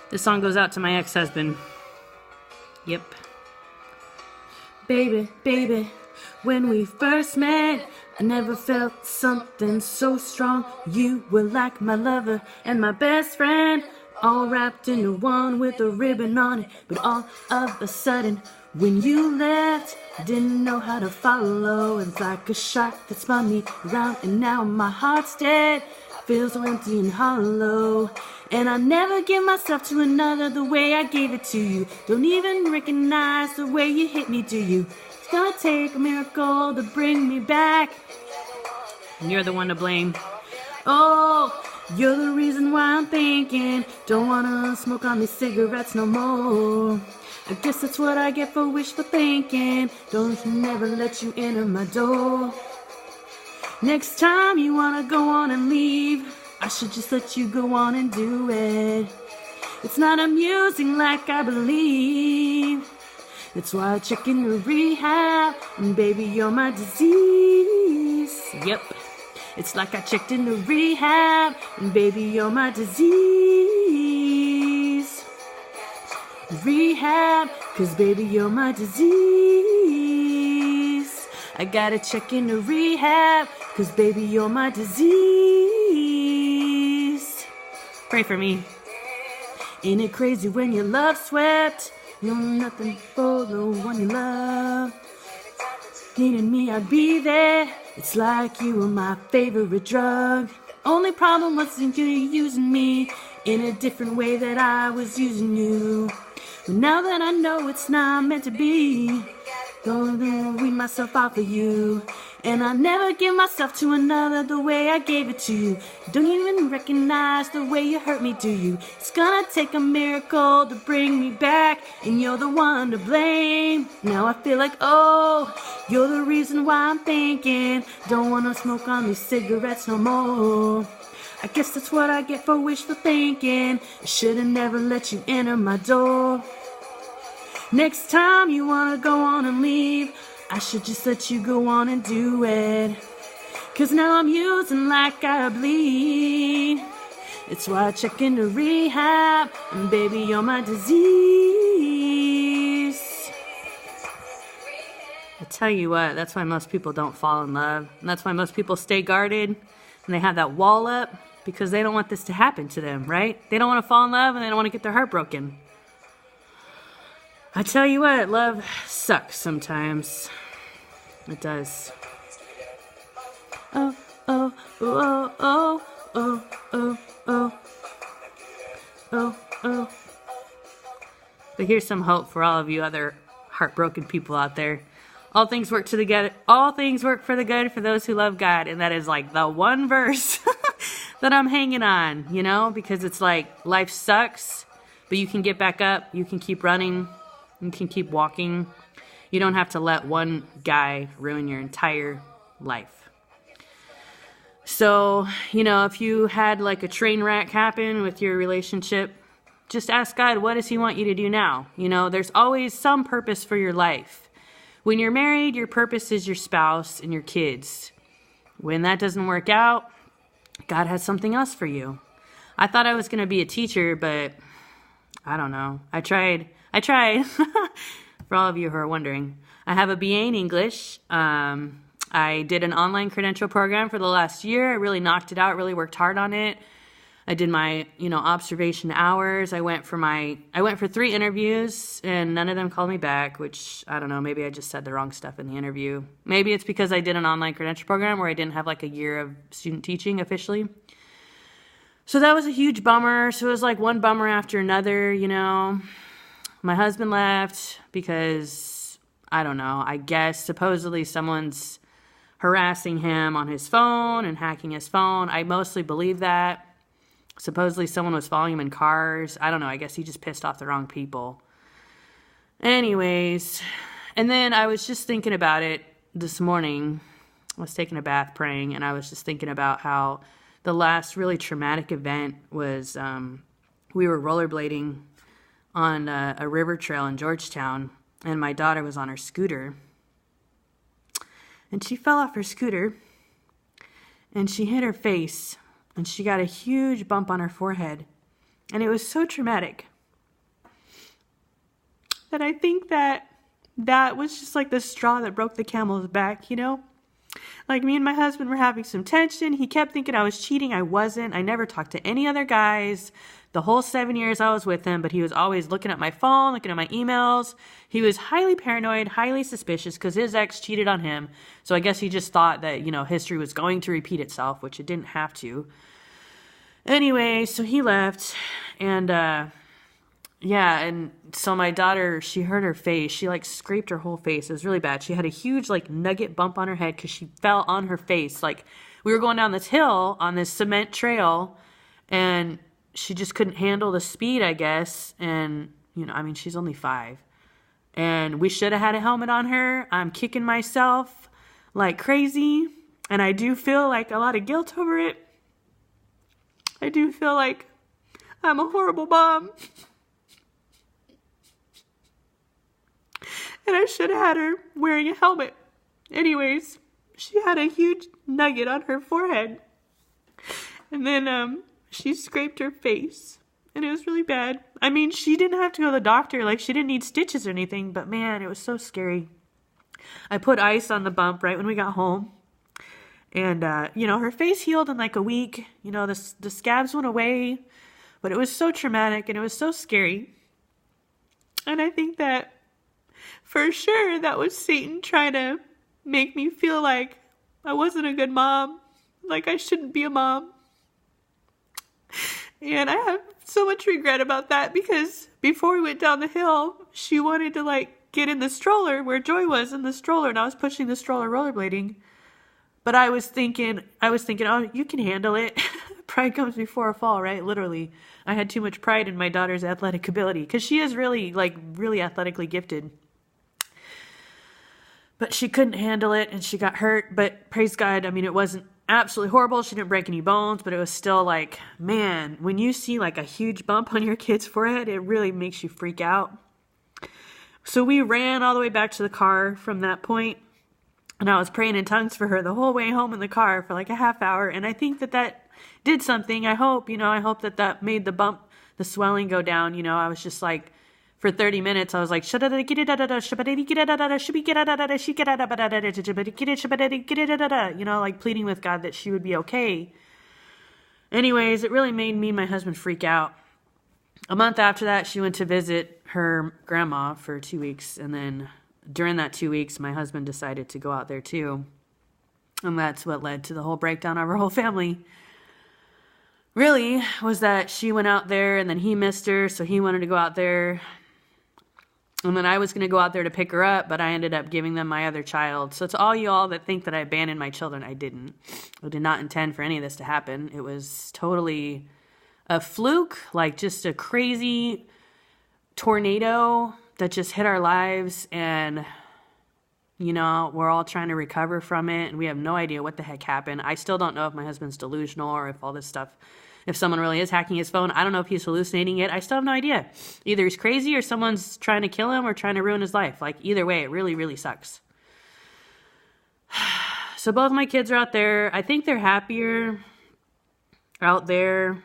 This song goes out to my ex-husband. Yep. Baby, baby, when we first met, I never felt something so strong. You were like my lover and my best friend, all wrapped into one with a ribbon on it. But all of a sudden, when you left, didn't know how to follow. It's like a shark that spun me around, and now my heart's dead. Feels so empty and hollow. And I never give myself to another the way I gave it to you. Don't even recognize the way you hit me, do you? It's gonna take a miracle to bring me back. And you're the one to blame. Oh, you're the reason why I'm thinking. Don't wanna smoke on these cigarettes no more. I guess that's what I get for wishful thinking. Don't never let you enter my door. Next time you wanna go on and leave, I should just let you go on and do it. It's not amusing like I believe. That's why I check into rehab, and baby, you're my disease. Yep. It's like I checked into rehab, and baby, you're my disease. Rehab, 'cause baby, you're my disease. I gotta check into rehab, 'cause baby, you're my disease. Pray for me. Ain't it crazy when your love swept? You're nothing for the one you love. Needed me, I'd be there. It's like you were my favorite drug. Only problem was you using me in a different way that I was using you. But now that I know it's not meant to be, gonna weed myself off of you. And I never give myself to another the way I gave it to you. Don't even recognize the way you hurt me, do you? It's gonna take a miracle to bring me back, and you're the one to blame. Now I feel like, oh, you're the reason why I'm thinking. Don't wanna smoke on these cigarettes no more. I guess that's what I get for wishful thinking. I should've never let you enter my door. Next time you wanna go on and leave, I should just let you go on and do it. 'Cause now I'm using like I bleed. It's why I check into rehab, and baby, you're my disease. I tell you what, that's why most people don't fall in love. And that's why most people stay guarded, and they have that wall up, because they don't want this to happen to them, right? They don't want to fall in love, and they don't want to get their heart broken. I tell you what, love sucks sometimes. It does. Oh, oh, oh, oh, oh, oh, oh, oh, oh. But here's some hope for all of you other heartbroken people out there. All things work for the good for those who love God. And that is like the one verse that I'm hanging on, you know, because it's like life sucks, but you can get back up, you can keep running. You can keep walking. You don't have to let one guy ruin your entire life. So, you know, if you had like a train wreck happen with your relationship, just ask God, what does he want you to do now? You know, there's always some purpose for your life. When you're married, your purpose is your spouse and your kids. When that doesn't work out, God has something else for you. I thought I was going to be a teacher, but I don't know. I tried. For all of you who are wondering, I have a BA in English. I did an online credential program for the last year. I really knocked it out, really worked hard on it. I did my, observation hours. I went for 3 interviews, and none of them called me back, which, I don't know, maybe I just said the wrong stuff in the interview. Maybe it's because I did an online credential program where I didn't have like a year of student teaching officially. So that was a huge bummer. So it was like one bummer after another, My husband left because, I don't know, I guess supposedly someone's harassing him on his phone and hacking his phone. I mostly believe that. Supposedly someone was following him in cars. I don't know, I guess he just pissed off the wrong people. Anyways, and then I was just thinking about it this morning. I was taking a bath praying, and I was just thinking about how the last really traumatic event was we were rollerblading on a river trail in Georgetown, and my daughter was on her scooter, and she fell off her scooter, and she hit her face, and she got a huge bump on her forehead, and it was so traumatic. And I think that was just like the straw that broke the camel's back, you know? Like, me and my husband were having some tension. He kept thinking I was cheating. I wasn't. I never talked to any other guys the whole 7 years I was with him, but he was always looking at my phone, looking at my emails. He was highly paranoid, highly suspicious because his ex cheated on him. So I guess he just thought that, you know, history was going to repeat itself, which it didn't have to. Anyway, so he left, and yeah, and so my daughter, she hurt her face. She like scraped her whole face. It was really bad. She had a huge like nugget bump on her head because she fell on her face. Like, we were going down this hill on this cement trail, and she just couldn't handle the speed, I guess. And, you know, I mean, she's only 5. And we should have had a helmet on her. I'm kicking myself like crazy. And I do feel like a lot of guilt over it. I do feel like I'm a horrible mom. And I should have had her wearing a helmet. Anyways, she had a huge nugget on her forehead. And then she scraped her face. And it was really bad. I mean, she didn't have to go to the doctor. Like, she didn't need stitches or anything. But man, it was so scary. I put ice on the bump right when we got home. And, you know, her face healed in like a week. You know, the scabs went away. But it was so traumatic and it was so scary. And I think that for sure that was Satan trying to make me feel like I wasn't a good mom. Like I shouldn't be a mom. And I have so much regret about that because before we went down the hill, she wanted to like get in the stroller where Joy was in the stroller, and I was pushing the stroller rollerblading. But I was thinking, oh, you can handle it. Pride comes before a fall, right? Literally. I had too much pride in my daughter's athletic ability because she is really athletically gifted. But she couldn't handle it and she got hurt. But praise God, I mean, it wasn't absolutely horrible. She didn't break any bones, but it was still like, man, when you see like a huge bump on your kid's forehead, it really makes you freak out. So we ran all the way back to the car from that point. And I was praying in tongues for her the whole way home in the car for like a half hour. And I think that did something. I hope that made the bump, the swelling go down. You know, I was just like, for 30 minutes, I was like, you know, like pleading with God that she would be okay. Anyways, it really made me and my husband freak out. A month after that, she went to visit her grandma for 2 weeks. And then during that 2 weeks, my husband decided to go out there too. And that's what led to the whole breakdown of our whole family. Really, was that she went out there and then he missed her, so he wanted to go out there. And then I was going to go out there to pick her up, but I ended up giving them my other child. So to all you all that think that I abandoned my children, I didn't. I did not intend for any of this to happen. It was totally a fluke, like just a crazy tornado that just hit our lives. And, you know, we're all trying to recover from it. And we have no idea what the heck happened. I still don't know if my husband's delusional or if all this stuff, if someone really is hacking his phone. I don't know if he's hallucinating it. I still have no idea. Either he's crazy or someone's trying to kill him or trying to ruin his life. Like, either way, it really, really sucks. So both my kids are out there. I think they're happier out there.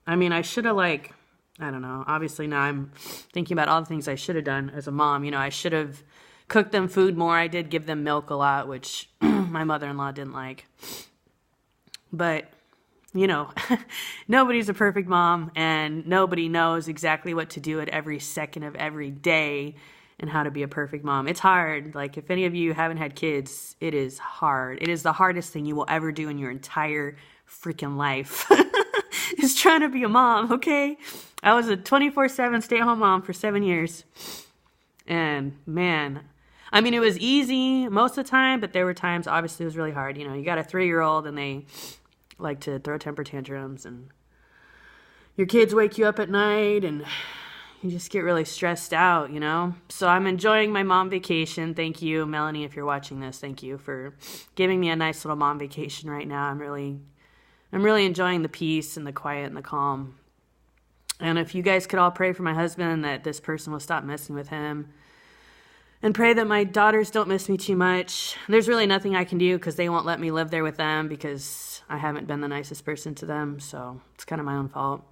I mean, I should have, like, I don't know. Obviously now I'm thinking about all the things I should have done as a mom. You know, I should have cooked them food more. I did give them milk a lot, which my mother-in-law didn't like. But you know, nobody's a perfect mom and nobody knows exactly what to do at every second of every day and how to be a perfect mom. It's hard. Like, if any of you haven't had kids, it is hard. It is the hardest thing you will ever do in your entire freaking life is trying to be a mom, okay? I was a 24/7 stay-at-home mom for 7 years. And man, I mean, it was easy most of the time, but there were times, obviously, it was really hard. You know, you got a 3-year-old and they like to throw temper tantrums and your kids wake you up at night and you just get really stressed out, you know? So I'm enjoying my mom vacation. Thank you, Melanie, if you're watching this. Thank you for giving me a nice little mom vacation right now. I'm really enjoying the peace and the quiet and the calm. And if you guys could all pray for my husband that this person will stop messing with him and pray that my daughters don't miss me too much. There's really nothing I can do because they won't let me live there with them because I haven't been the nicest person to them, so it's kind of my own fault.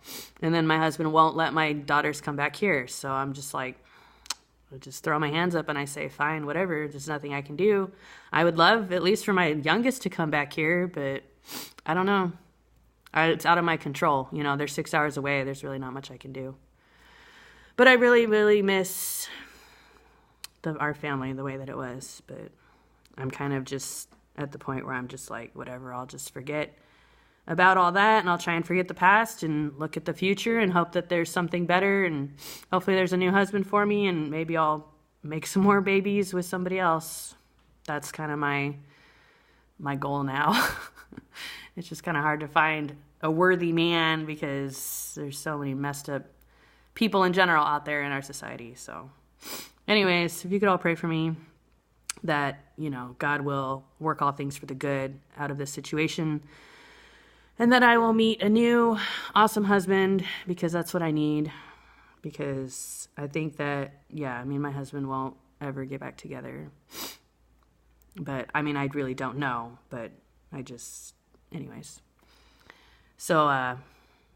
And then my husband won't let my daughters come back here, so I'm just like, just throw my hands up and I say, fine, whatever. There's nothing I can do. I would love, at least for my youngest to come back here, but I don't know. It's out of my control. You know, they're 6 hours away. There's really not much I can do. But I really, really miss our family the way that it was. But I'm kind of just at the point where I'm just like, whatever, I'll just forget about all that, and I'll try and forget the past and look at the future and hope that there's something better, and hopefully there's a new husband for me, and maybe I'll make some more babies with somebody else. That's kind of my goal now. It's just kind of hard to find a worthy man because there's so many messed up people in general out there in our society. So anyways, if you could all pray for me that, you know, God will work all things for the good out of this situation, and that I will meet a new awesome husband, because that's what I need. Because I think that, yeah, I mean, my husband won't ever get back together. But, I mean, I really don't know. But I just, anyways. So,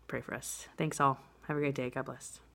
pray for us. Thanks all. Have a great day. God bless.